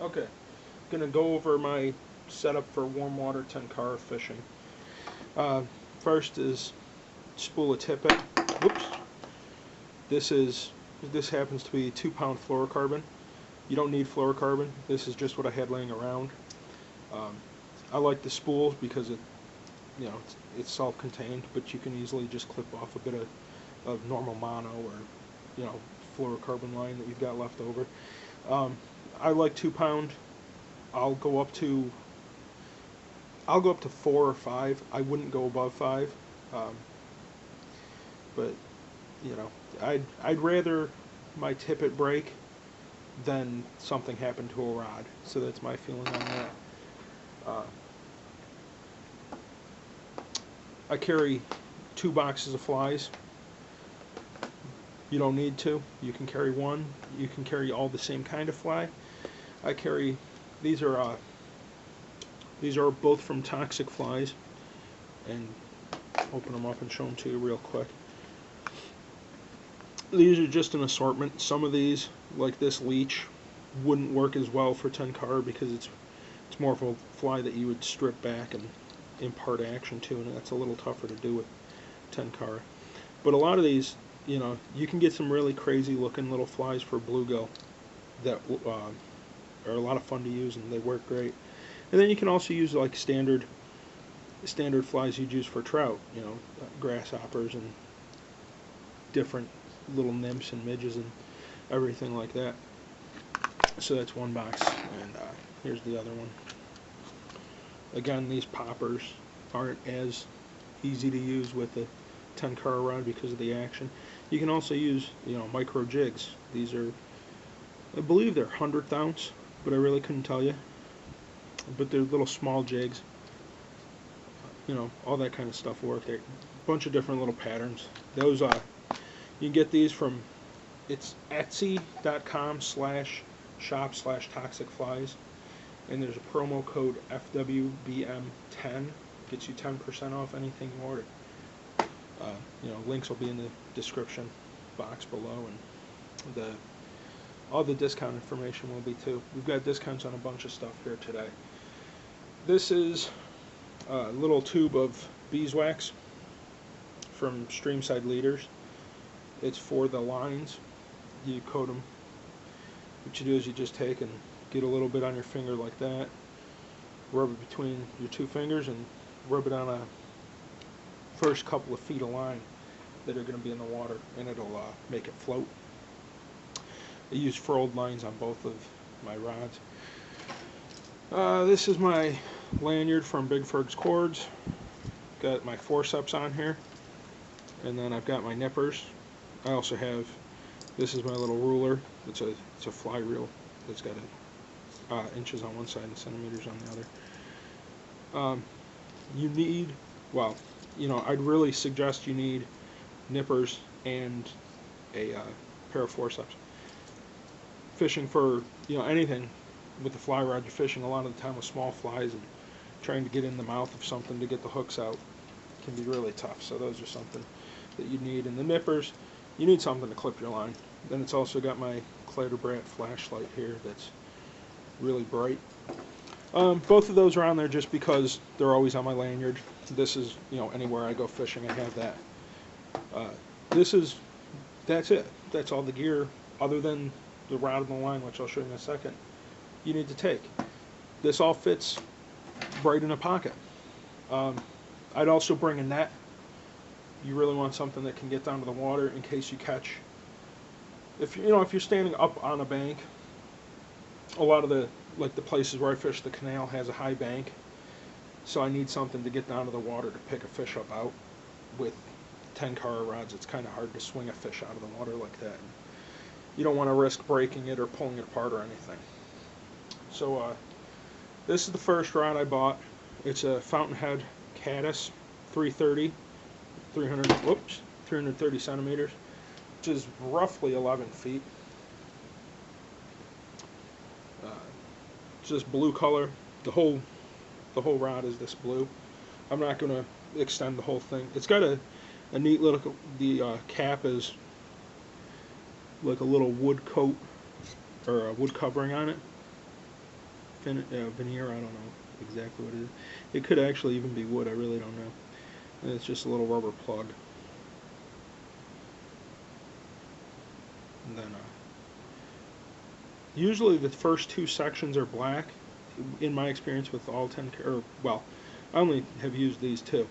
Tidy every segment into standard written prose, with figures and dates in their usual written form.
Okay, gonna go over my setup for warm water Tenkara fishing. First is spool of tippet. Whoops. This happens to be 2-pound fluorocarbon. You don't need fluorocarbon. This is just what I had laying around. I like the spools because it's self-contained, but you can easily just clip off a bit of normal mono or fluorocarbon line that you've got left over. I like 2-pound. I'll go up to 4 or 5. I wouldn't go above 5. But I'd rather my tippet break than something happen to a rod. So that's my feeling on that. I carry 2 boxes of flies. You don't need to. You can carry 1. You can carry all the same kind of fly. I carry these are both from Toxic Flies, and open them up and show them to you real quick. These are just an assortment. Some of these, like this leech, wouldn't work as well for Tenkara because it's more of a fly that you would strip back and impart action to, and that's a little tougher to do with Tenkara. But a lot of these, you can get some really crazy looking little flies for bluegill that are a lot of fun to use, and they work great. And then you can also use like standard flies you'd use for trout, grasshoppers and different little nymphs and midges and everything like that. So that's one box, and here's the other one. Again, these poppers aren't as easy to use with the Tenkara rod because of the action. You can also use micro jigs. These are, I believe they're 100th ounce, but I really couldn't tell you. But they're little small jigs. All that kind of stuff work. They're a bunch of different little patterns. Those you can get these from, it's etsy.com/shop/toxicflies, and there's a promo code FwBM10, gets you 10% off anything you order. Links will be in the description box below, and all the discount information will be too. We've got discounts on a bunch of stuff here today. This is a little tube of beeswax from Streamside Leaders. It's for the lines. You coat them. What you do is you just take and get a little bit on your finger like that, rub it between your 2 fingers, and rub it on a first couple of feet of line that are going to be in the water, and it'll make it float. I use furled lines on both of my rods. This is my lanyard from Big Ferg's Cords. Got my forceps on here, and then I've got my nippers. I also have, this is my little ruler. It's a fly reel that's got inches on one side and centimeters on the other. You need, I'd really suggest you need nippers and a pair of forceps. Fishing for anything with the fly rod, you're fishing a lot of the time with small flies, and trying to get in the mouth of something to get the hooks out can be really tough. So those are something that you need. And the nippers, you need something to clip your line. Then it's also got my Clatterbrat flashlight here that's really bright. Both of those are on there just because they're always on my lanyard. This is, anywhere I go fishing, I have that. That's it. That's all the gear, other than the rod and the line, which I'll show you in a second, you need to take. This all fits right in a pocket. I'd also bring a net. You really want something that can get down to the water in case you catch. If you're standing up on a bank, a lot of the places where I fish the canal has a high bank, so I need something to get down to the water to pick a fish up out. With Tenkara rods, it's kind of hard to swing a fish out of the water like that. You don't want to risk breaking it or pulling it apart or anything. So this is the first rod I bought. It's a Fountainhead Caddis 330 centimeters, which is roughly 11 feet. It's this blue color. The whole rod is this blue. I'm not going to extend the whole thing. It's got a neat little, the cap is like a little wood coat, or a wood covering on it. veneer. I don't know exactly what it is. It could actually even be wood. I really don't know. And it's just a little rubber plug. And then usually the first two sections are black. In my experience with all Tenkara, well, I only have used these two,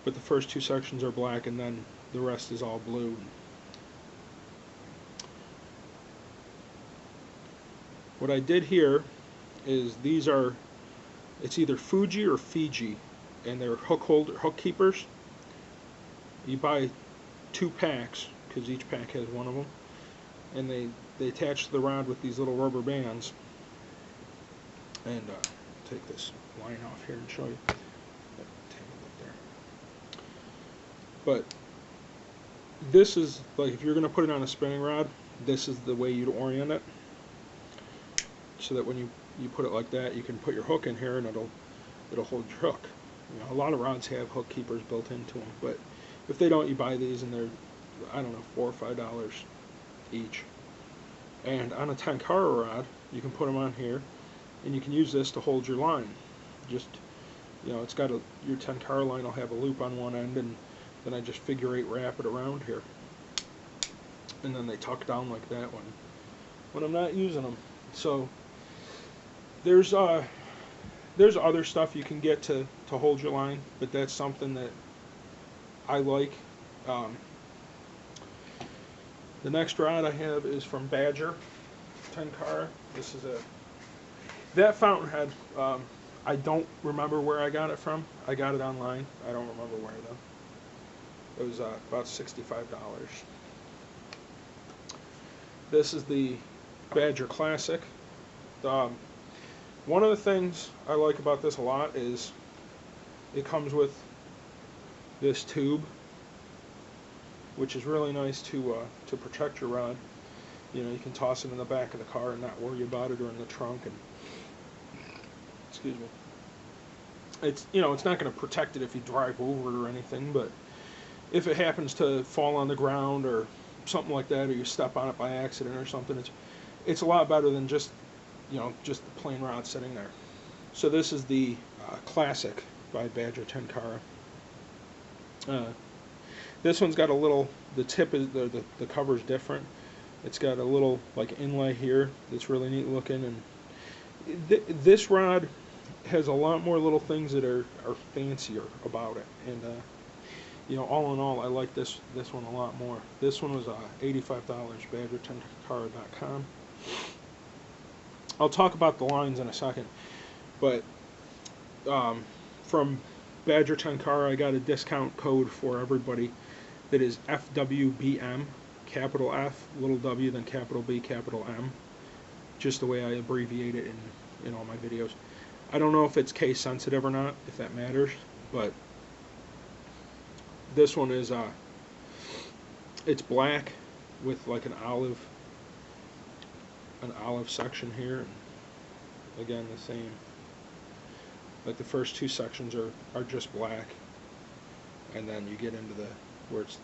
but the first two sections are black, and then the rest is all blue. What I did here is these are, it's either Fuji or Fiji, and they're hook keepers. You buy 2 packs because each pack has one of them, and they attach to the rod with these little rubber bands. And take this line off here and show you. But this is like, if you're going to put it on a spinning rod, this is the way you'd orient it, so that when you put it like that, you can put your hook in here and it'll hold your hook. You know, a lot of rods have hook keepers built into them, but if they don't, you buy these, and they're, I don't know, $4 or $5 each. And on a Tenkara rod, you can put them on here, and you can use this to hold your line. Just, you know, it's got your Tenkara line will have a loop on one end, and then I just figure 8 wrap it around here, and then they tuck down like that when I'm not using them. So there's other stuff you can get to hold your line, but that's something that I like. The next rod I have is from Badger Tenkara. This is that fountainhead. I don't remember where I got it from. I got it online. I don't remember where though. It was about $65. This is the Badger Classic. One of the things I like about this a lot is it comes with this tube, which is really nice to protect your rod. You know, you can toss it in the back of the car and not worry about it, or in the trunk. And excuse me. It's, you know, it's not going to protect it if you drive over it or anything, but if it happens to fall on the ground or something like that, or you step on it by accident or something, it's a lot better than just, you know, just the plain rod sitting there. So this is the Classic by Badger Tenkara. This one's got a little, the tip is, the cover's different. It's got a little like inlay here that's really neat looking, and this rod has a lot more little things that are fancier about it. And you know, all in all, I like this one a lot more. This one was $85, BadgerTenkara.com. I'll talk about the lines in a second, but from Badger Tenkara, I got a discount code for everybody that is FwBM, capital F, little w, then capital B, capital M, just the way I abbreviate it in all my videos. I don't know if it's case sensitive or not, if that matters, but this one is it's black with like an olive section here, and again the same, like the first two sections are just black, and then you get into the where it's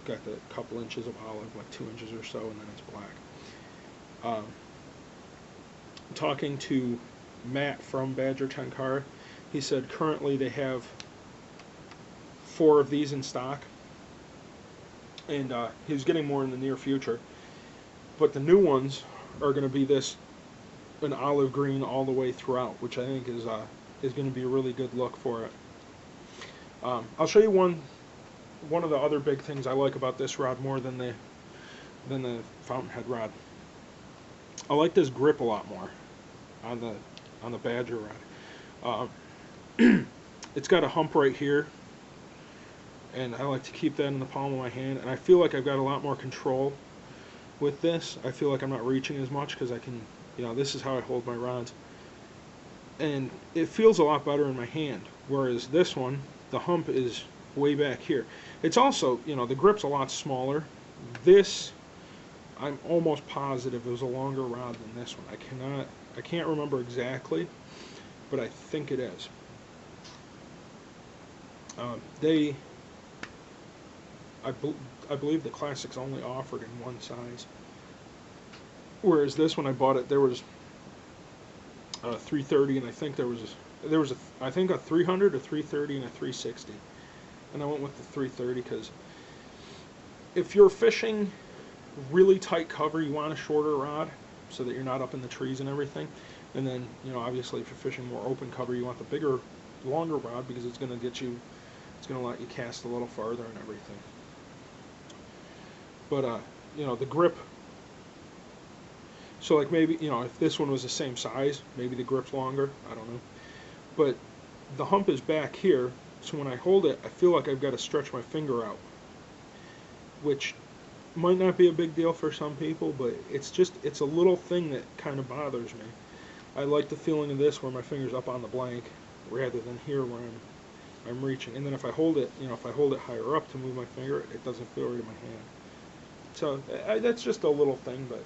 got the couple inches of olive, like 2 inches or so, and then it's black. Talking to Matt from Badger Tenkara, he said currently they have 4 of these in stock, and he's getting more in the near future, but the new ones are going to be an olive green all the way throughout, which I think is going to be a really good look for it. I'll show you one of the other big things I like about this rod more than the fountainhead rod. I like this grip a lot more on the Badger rod. It's got a hump right here, and I like to keep that in the palm of my hand, and I feel like I've got a lot more control with this. I feel like I'm not reaching as much because I can, you know, this is how I hold my rods, and it feels a lot better in my hand, whereas this one, the hump is way back here. It's also, you know, the grip's a lot smaller. This, I'm almost positive it was a longer rod than this one. I can't remember exactly, but I think it is. I believe the Classic's only offered in one size, whereas this one I bought it, there was 330, and I think there was I think a 300, a 330, and a 360, and I went with the 330 because if you're fishing really tight cover, you want a shorter rod so that you're not up in the trees and everything. And then, you know, obviously if you're fishing more open cover, you want the bigger, longer rod because it's going to let you cast a little farther and everything. But you know, the grip. So like maybe, you know, if this one was the same size, maybe the grip's longer. I don't know. But the hump is back here, so when I hold it, I feel like I've got to stretch my finger out, which might not be a big deal for some people, but it's a little thing that kind of bothers me. I like the feeling of this where my finger's up on the blank rather than here where I'm reaching. And then if I hold it, you know, if I hold it higher up to move my finger, it doesn't feel right in my hand. So that's just a little thing, but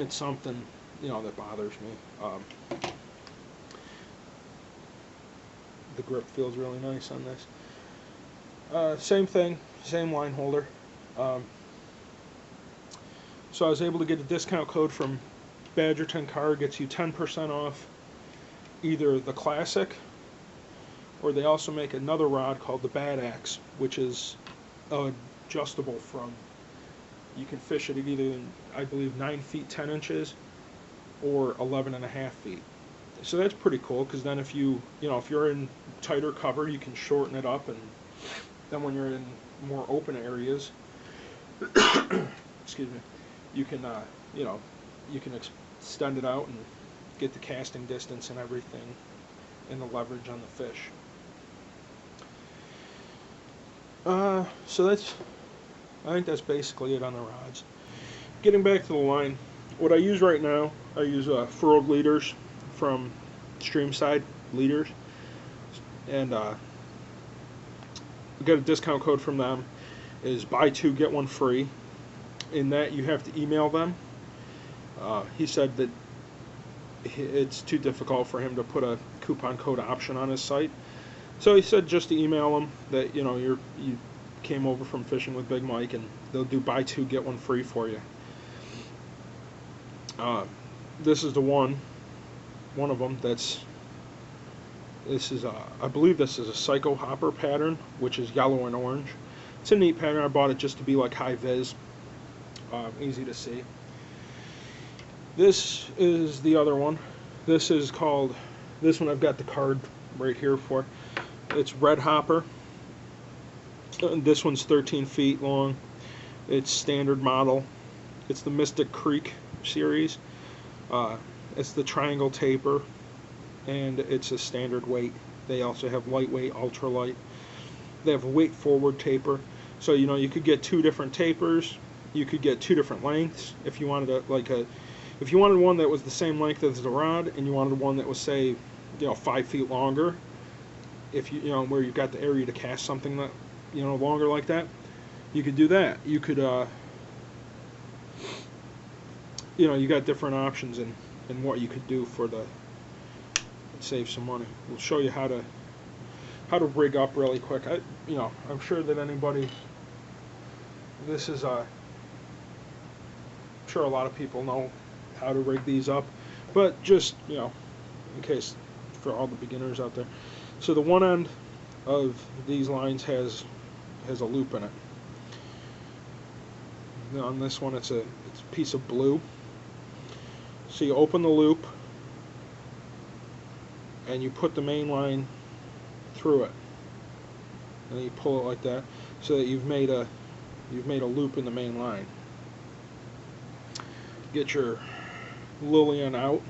it's something, you know, that bothers me. The grip feels really nice on this. Same thing, same line holder. So I was able to get a discount code from Badger Tenkara, gets you 10% off either the Classic, or they also make another rod called the Bad Axe, which is adjustable from, you can fish it at either, I believe, 9 feet 10 inches or 11.5 feet. So that's pretty cool, because then if if you're in tighter cover, you can shorten it up, and then when you're in more open areas, excuse me, you can you can extend it out and get the casting distance and everything, and the leverage on the fish. So I think that's basically it on the rods. Getting back to the line, what I use right now, I use furrowed leaders from Streamside Leaders, and we got a discount code from them, is buy 2 get 1 free. In that you have to email them. He said that it's too difficult for him to put a coupon code option on his site, so he said just to email them that you came over from Fishing with Big Mike, and they'll do buy 2 get 1 free for you. This is the one of them I believe this is a Psycho Hopper pattern, which is yellow and orange. It's a neat pattern. I bought it just to be like high vis, easy to see. This is the other one. This one I've got the card right here for. It's Red Hopper. This one's 13 feet long. It's standard model. It's the Mystic Creek series. It's the triangle taper, and it's a standard weight. They also have lightweight, ultralight. They have a weight forward taper. So you could get 2 different tapers. You could get 2 different lengths if you wanted if you wanted one that was the same length as the rod, and you wanted one that was, say, 5 feet longer. If where you've got the area to cast something that longer like that, you could do that. You could you got different options in what you could do for save some money. We'll show you how to rig up really quick. I'm sure that I'm sure a lot of people know how to rig these up, but just in case for all the beginners out there. So the one end of these lines has a loop in it. Now on this one, it's a piece of blue. So you open the loop and you put the main line through it, and then you pull it like that, so that you've made a loop in the main line. Get your Lillian out.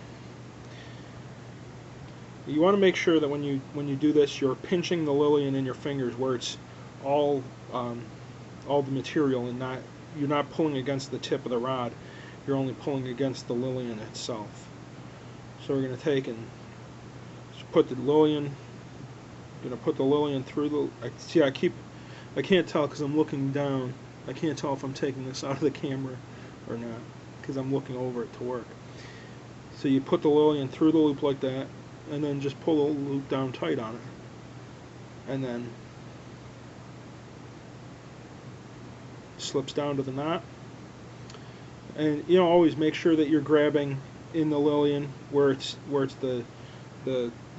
You want to make sure that when you do this, you're pinching the Lillian in your fingers where it's all the material, and you're not pulling against the tip of the rod. You're only pulling against the Lillian itself. So we're going to take and put the Lillian. Put the Lillian through the. I can't tell because I'm looking down. I can't tell if I'm taking this out of the camera or not because I'm looking over it to work. So you put the Lillian through the loop like that, and then just pull the loop down tight on it, and then slips down to the knot. And always make sure that you're grabbing in the Lillian where it's the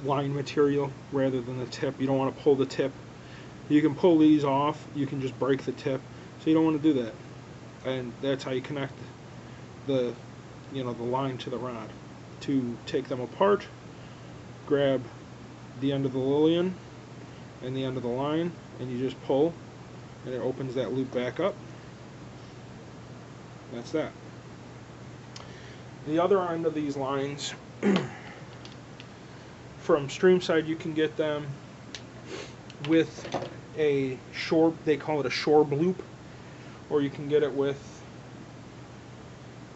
line material rather than the tip. You don't want to pull the tip. You can pull these off. You can just break the tip. So you don't want to do that. And that's how you connect the the line to the rod. To take them apart, grab the end of the Lillian and the end of the line, and you just pull, and it opens that loop back up. That's that. The other end of these lines, from Streamside, you can get them with a shore, they call it a shore loop, or you can get it with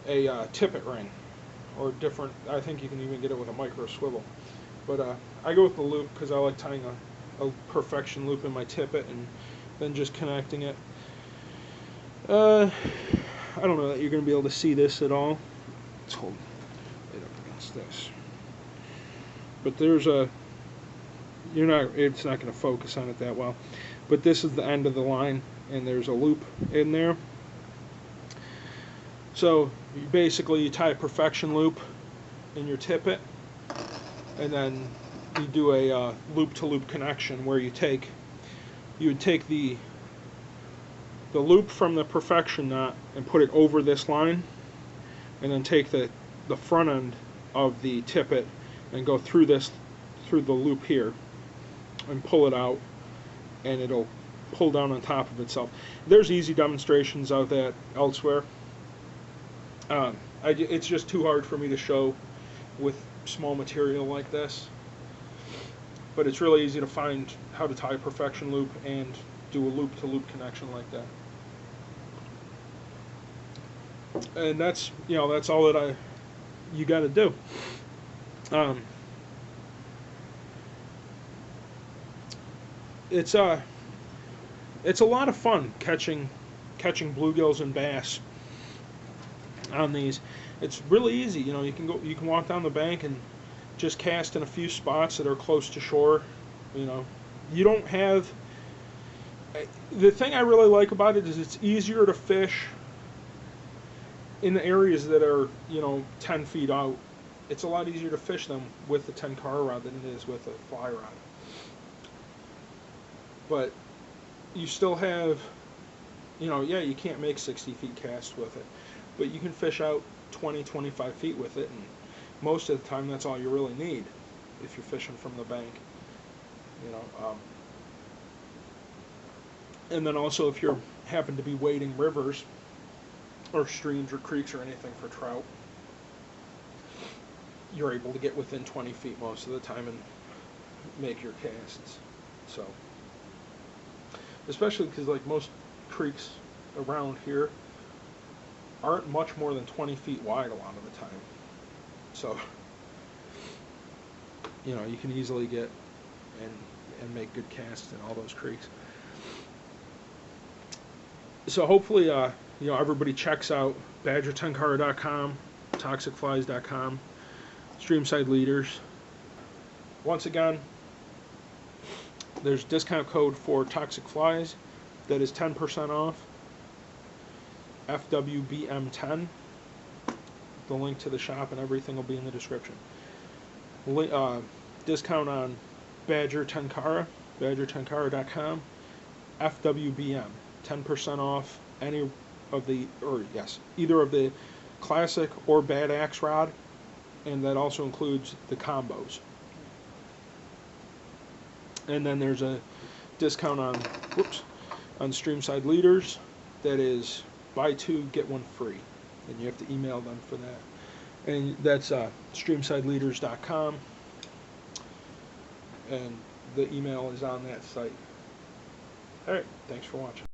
a tippet ring, or different. I think you can even get it with a micro swivel. But I go with the loop because I like tying a perfection loop in my tippet and then just connecting it. I don't know that you're going to be able to see this at all. Let's hold it up against this. But there's a, it's not going to focus on it that well. But this is the end of the line, and there's a loop in there. So basically you tie a perfection loop in your tippet, and then you do a loop-to-loop connection where you would take the loop from the perfection knot and put it over this line, and then take the front end of the tippet and go through the loop here and pull it out, and it'll pull down on top of itself. There's easy demonstrations of that elsewhere. It's just too hard for me to show with small material like this, but it's really easy to find how to tie a perfection loop and do a loop-to-loop connection like that. And that's that's all that you got to do. It's a lot of fun catching bluegills and bass on these. It's really easy. You can walk down the bank and just cast in a few spots that are close to shore. You don't have. The thing I really like about it is it's easier to fish in the areas that are 10 feet out. It's a lot easier to fish them with the Tenkara rod than it is with a fly rod. But you still have, you can't make 60 feet casts with it, but you can fish out 20, 25 feet with it, and most of the time that's all you really need if you're fishing from the bank. And then also if you happen to be wading rivers or streams or creeks or anything for trout, you're able to get within 20 feet most of the time and make your casts. So, especially because like most creeks around here aren't much more than 20 feet wide a lot of the time. So, you can easily get and make good casts in all those creeks. So hopefully, everybody checks out BadgerTenkara.com, ToxicFlies.com, Streamside Leaders. Once again, there's a discount code for Toxic Flies that is 10% off. FwBM10. The link to the shop and everything will be in the description. Discount on Badger Tenkara, BadgerTenkara.com, FwBM, 10% off either of the classic or bad axe rod, and that also includes the combos. And then there's a discount on Streamside Leaders that is buy two get one free, and you have to email them for that. And that's streamsideleaders.com, and the email is on that site. Alright, thanks for watching.